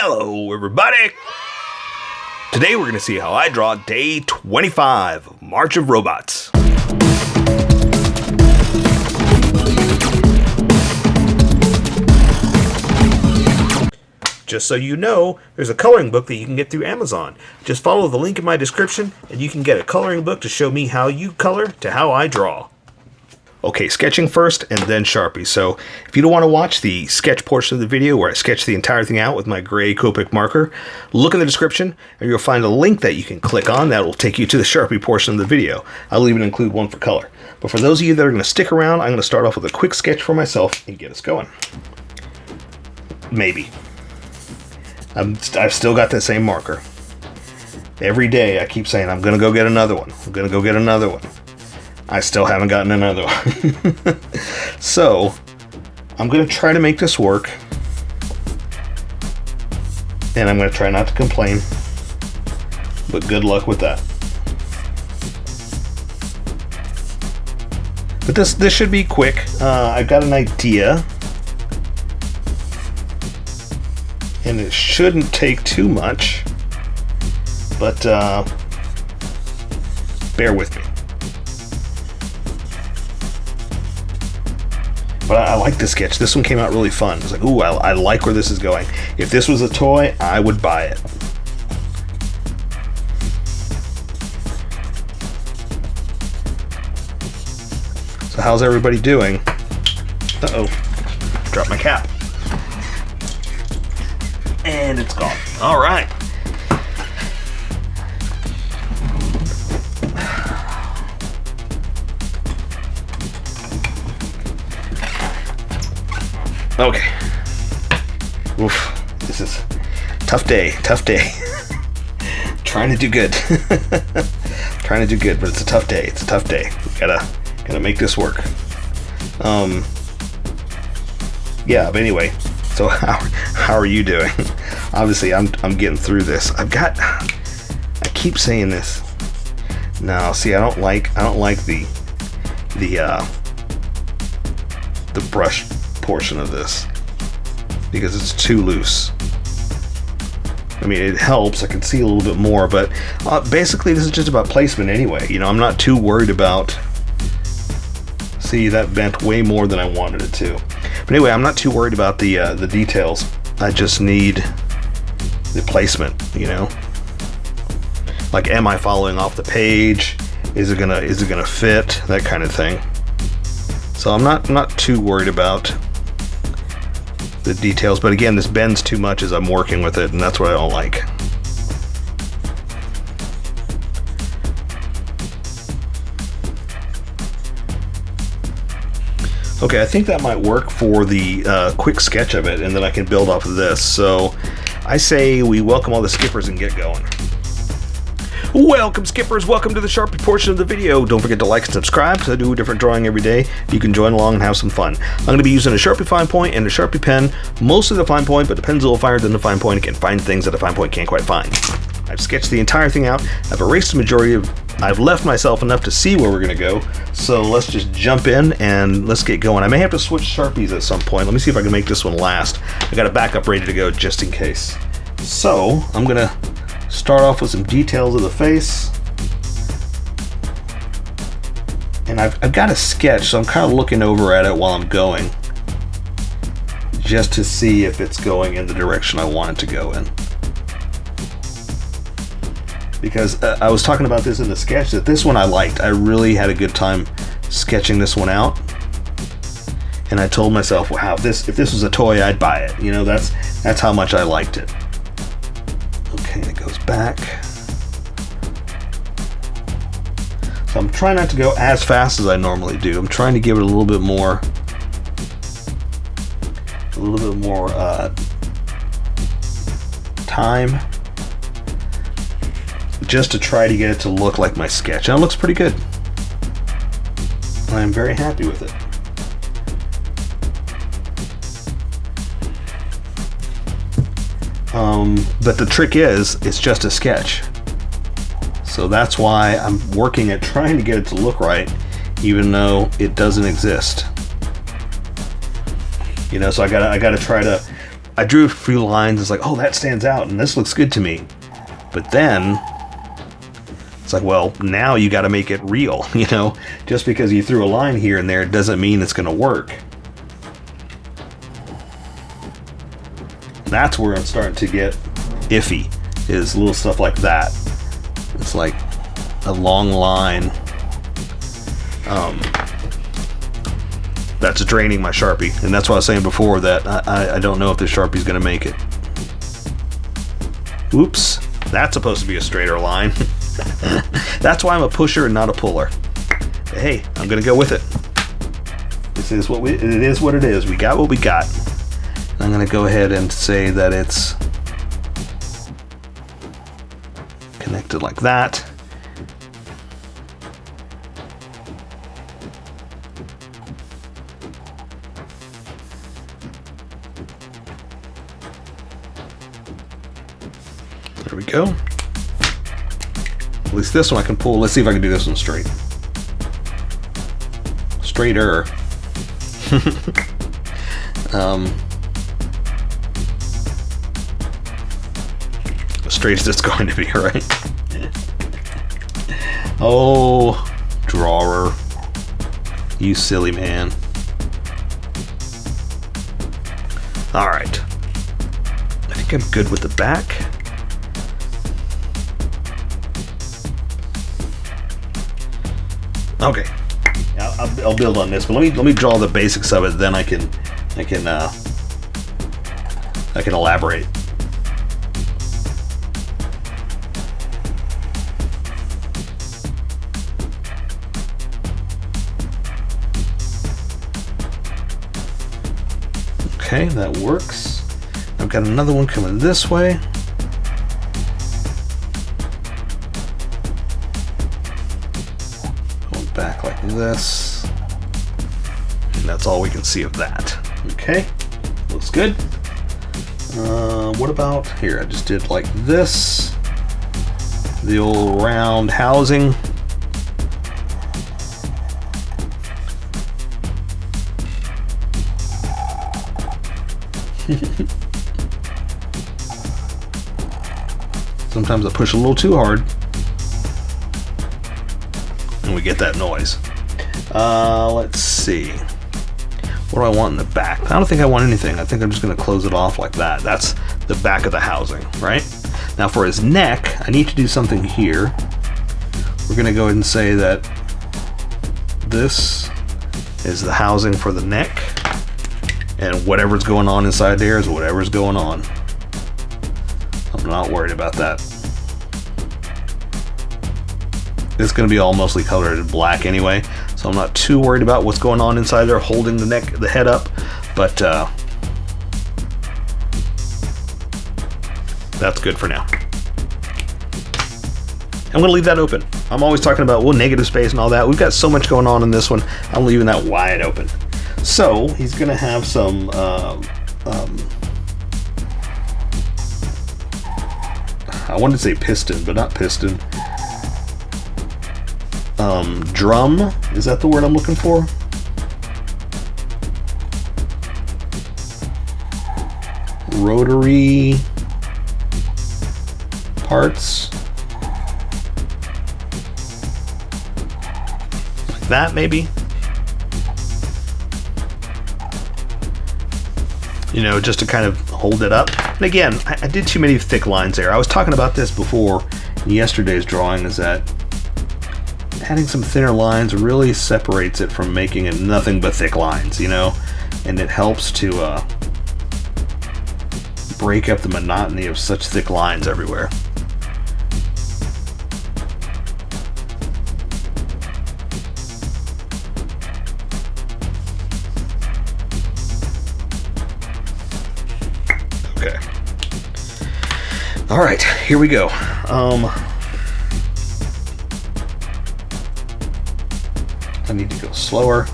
Hello, everybody! Today we're going to see how I draw day 25 of March of Robots. Just so you know, there's a coloring book that you can get through Amazon. Just follow the link in my description and you can get a coloring book to show me how you color to how I draw. Okay, sketching first and then Sharpie. So if you don't want to watch the sketch portion of the video where I sketch the entire thing out with my gray Copic marker, look in the description and you'll find a link that you can click on that will take you to the Sharpie portion of the video. I'll even include one for color. But for those of you that are going to stick around, I'm going to start off with a quick sketch for myself and get us going. Maybe. I've still got that same marker. Every day I keep saying I'm going to go get another one. I'm going to go get another one. I still haven't gotten another one. So, I'm going to try to make this work. And I'm going to try not to complain. But good luck with that. But this should be quick. I've got an idea. And it shouldn't take too much. But bear with me. But I like this sketch. This one came out really fun. It's like, ooh, I like where this is going. If this was a toy, I would buy it. So how's everybody doing? Uh-oh. Dropped my cap. And it's gone. All right. Okay. Oof. This is tough day. Trying to do good. Trying to do good, but it's a tough day. It's a tough day. We gotta make this work. Yeah, but anyway, so how are you doing? Obviously I'm getting through this. I keep saying this. No, see, I don't like the brush portion of this because it's too loose. I mean, it helps. I can see a little bit more, but basically this is just about placement anyway. You know, I'm not too worried about. See, that bent way more than I wanted it to. But anyway, I'm not too worried about the details. I just need the placement. You know, like, am I following off the page? Is it gonna fit? That kind of thing. So I'm not too worried about the details, but again, this bends too much as I'm working with it, and that's what I don't like. Okay, I think that might work for the quick sketch of it, and then I can build off of this. So I say we welcome all the skippers and get going. Welcome, skippers. Welcome to the Sharpie portion of the video. Don't forget to like and subscribe because I do a different drawing every day. You can join along and have some fun. I'm going to be using a Sharpie fine point and a Sharpie pen. Mostly the fine point, but the pen's a little finer than the fine point. It can find things that a fine point can't quite find. I've sketched the entire thing out. I've erased the majority of... I've left myself enough to see where we're going to go. So let's just jump in and let's get going. I may have to switch Sharpies at some point. Let me see if I can make this one last. I got a backup ready to go just in case. So I'm going to start off with some details of the face. And I've got a sketch, so I'm kind of looking over at it while I'm going, just to see if it's going in the direction I want it to go in. Because I was talking about this in the sketch, that this one I liked. I really had a good time sketching this one out. And I told myself, wow, if this was a toy, I'd buy it. You know, that's how much I liked it. Okay, it goes back. So I'm trying not to go as fast as I normally do. I'm trying to give it a little bit more time, just to try to get it to look like my sketch. And it looks pretty good. I'm very happy with it. But the trick is, it's just a sketch. So that's why I'm working at trying to get it to look right, even though it doesn't exist. You know, so I gotta try to I drew a few lines. It's like, oh, that stands out, and this looks good to me. But then it's like, well, now you got to make it real. You know, just because you threw a line here and there doesn't mean it's going to work. That's where I'm starting to get iffy, is little stuff like that. It's like a long line that's draining my Sharpie, and that's what I was saying before, that I don't know if the Sharpie's gonna make it. Oops, that's supposed to be a straighter line. That's why I'm a pusher and not a puller. But hey, I'm gonna go with it. This is what it is what it is. We got what we got. I'm gonna go ahead and say that it's connected like that. There we go. At least this one I can pull. Let's see if I can do this one straight. Straighter. Straight as it's going to be, right? Oh, drawer. You silly man. Alright. I think I'm good with the back. Okay, I'll build on this, but let me draw the basics of it. Then I can elaborate. Okay, that works. I've got another one coming this way. Back like this, and that's all we can see of that. Okay, looks good. What about here? I just did like this, the old round housing. Sometimes I push a little too hard and we get that noise. Let's see. What do I want in the back? I don't think I want anything. I think I'm just going to close it off like that. That's the back of the housing, right? Now for his neck, I need to do something here. We're going to go ahead and say that this is the housing for the neck, and whatever's going on inside there is whatever's going on. I'm not worried about that. It's going to be all mostly colored in black anyway, so I'm not too worried about what's going on inside there holding the neck, the head up, but that's good for now. I'm going to leave that open. I'm always talking about, well, negative space and all that. We've got so much going on in this one. I'm leaving that wide open. So he's going to have some I wanted to say piston, but not piston. Drum, is that the word I'm looking for? Rotary parts. Like that, maybe? You know, just to kind of hold it up. And again, I did too many thick lines there. I was talking about this before in yesterday's drawing, is that adding some thinner lines really separates it from making it nothing but thick lines, you know? And it helps to break up the monotony of such thick lines everywhere. Okay. All right, here we go. I need to go slower.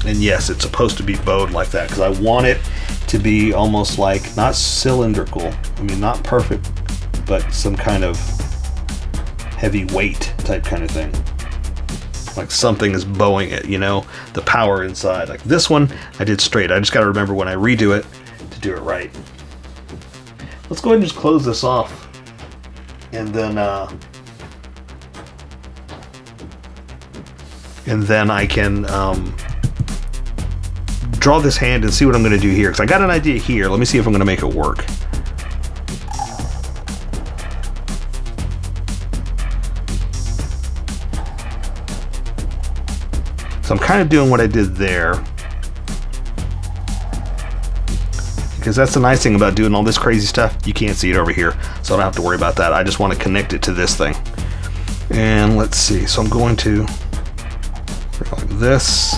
And yes, it's supposed to be bowed like that because I want it to be almost like, not cylindrical, I mean not perfect, but some kind of heavy weight type kind of thing. Like something is bowing it, you know, the power inside. Like this one, I did straight. I just got to remember when I redo it to do it right. Let's go ahead and just close this off. And then I can draw this hand and see what I'm going to do here. Because I got an idea here. Let me see if I'm going to make it work. So I'm kind of doing what I did there, because that's the nice thing about doing all this crazy stuff. You can't see it over here, so I don't have to worry about that. I just want to connect it to this thing. And let's see. So I'm going to go like this.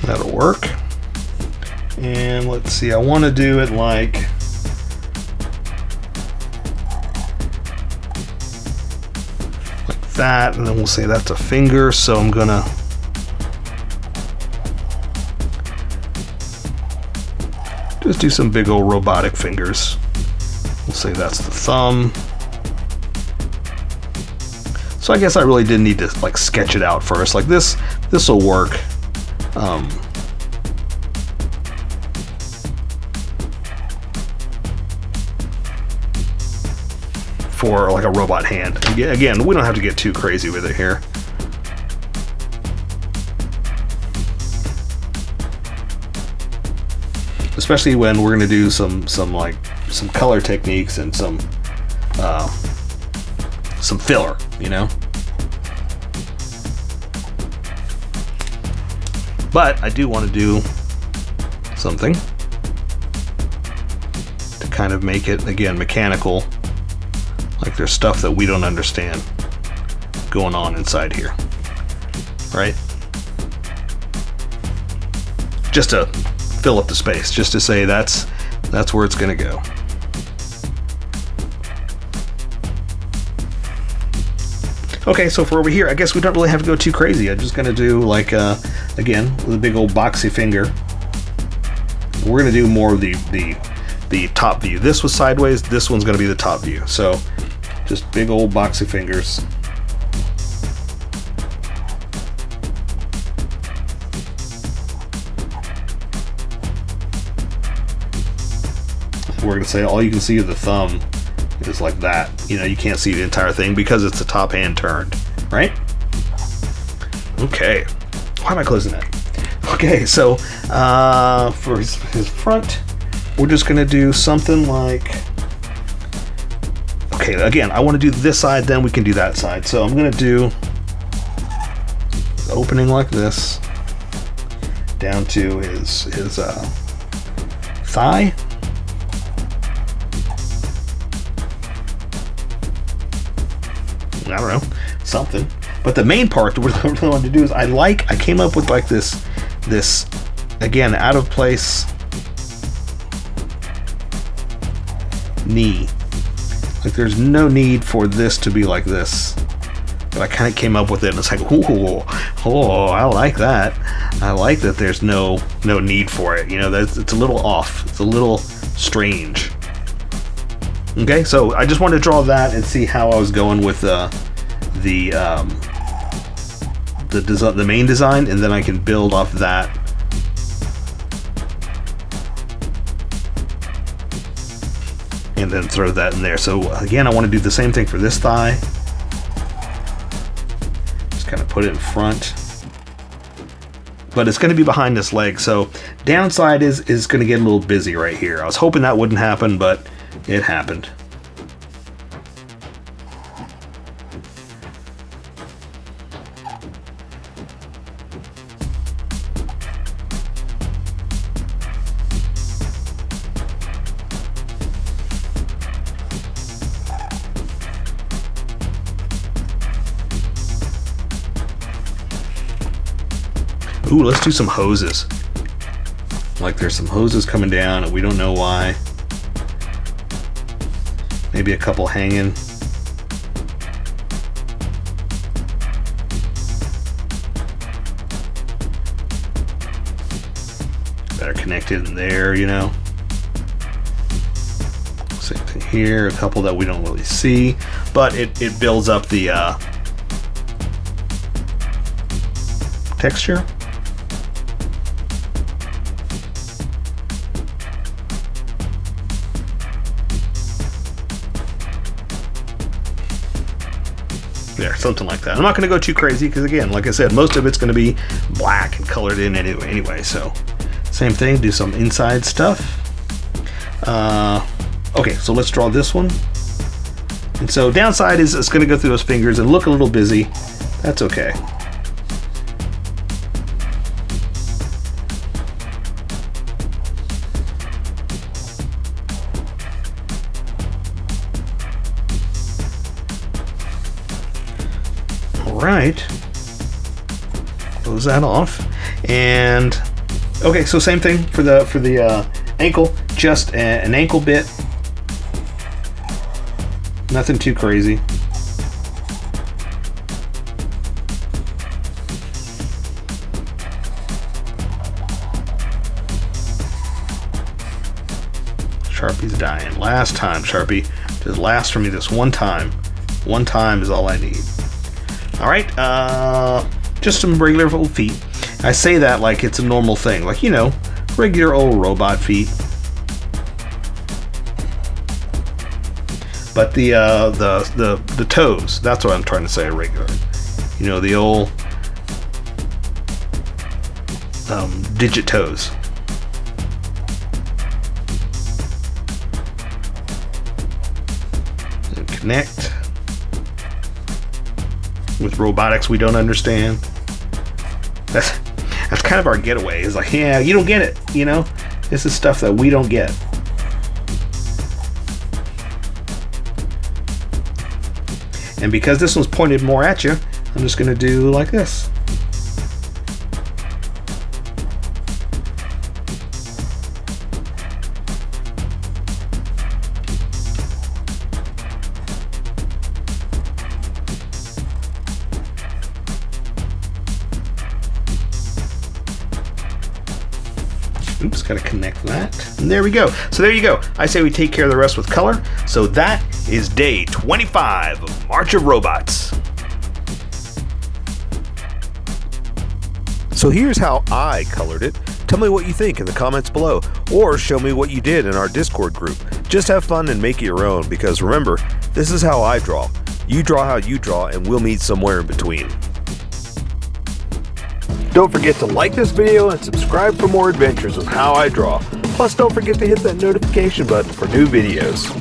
That'll work. And let's see, I want to do it like that, and then we'll say that's a finger, so I'm gonna just do some big old robotic fingers. We'll say that's the thumb. So I guess I really didn't need to like sketch it out first. Like this will work. For like a robot hand. Again, we don't have to get too crazy with it here. Especially when we're going to do some color techniques and some filler, you know. But I do want to do something to kind of make it, again, mechanical. Like there's stuff that we don't understand going on inside here, right? Just to fill up the space, just to say that's where it's gonna go. Okay, so for over here, I guess we don't really have to go too crazy. I'm just gonna do like, again, with a big old boxy finger. We're gonna do more of the top view. This was sideways, this one's gonna be the top view. So just big old boxy fingers. We're gonna say all you can see of the thumb is like that. You know, you can't see the entire thing because it's the top hand turned, right? Okay. Why am I closing that? Okay, so for his front, we're just gonna do something like, okay, again, I want to do this side, then we can do that side. So I'm gonna do opening like this down to his thigh. I don't know, something. But the main part, what I really wanted to do is I came up with like this again, out of place knee. Like there's no need for this to be like this. But I kind of came up with it and it's like, oh, I like that. I like that there's no need for it. You know, it's a little off. It's a little strange. Okay, so I just wanted to draw that and see how I was going with the main design, and then I can build off that. And then throw that in there. So again, I want to do the same thing for this thigh. Just kind of put it in front. But it's going to be behind this leg. So downside is going to get a little busy right here. I was hoping that wouldn't happen, but it happened. Ooh, let's do some hoses. Like there's some hoses coming down and we don't know why. Maybe a couple hanging. Better connected in there, you know. Same thing here, a couple that we don't really see, but it builds up the texture. There, something like that. I'm not going to go too crazy because, again, like I said, most of it's going to be black and colored in anyway. So, same thing. Do some inside stuff. Okay, so let's draw this one. And so, downside is it's going to go through those fingers and look a little busy. That's okay. Right, close that off, and okay, so same thing for the ankle, just an ankle bit, nothing too crazy. Sharpie's dying. Last time, Sharpie, just last for me this one time. One time is all I need. All right, just some regular old feet. I say that like it's a normal thing, like, you know, regular old robot feet. But the toes, that's what I'm trying to say, regular. You know, the old digit toes. And connect. With robotics we don't understand. That's kind of our getaway. It's like, yeah, you don't get it, you know? This is stuff that we don't get. And because this one's pointed more at you, I'm just gonna do like this. Oops, gotta connect that. And there we go. So there you go. I say we take care of the rest with color. So that is day 25 of March of Robots. So here's how I colored it. Tell me what you think in the comments below, or show me what you did in our Discord group. Just have fun and make it your own, because remember, this is how I draw. You draw how you draw, and we'll meet somewhere in between. Don't forget to like this video and subscribe for more adventures with How I Draw. Plus, don't forget to hit that notification button for new videos.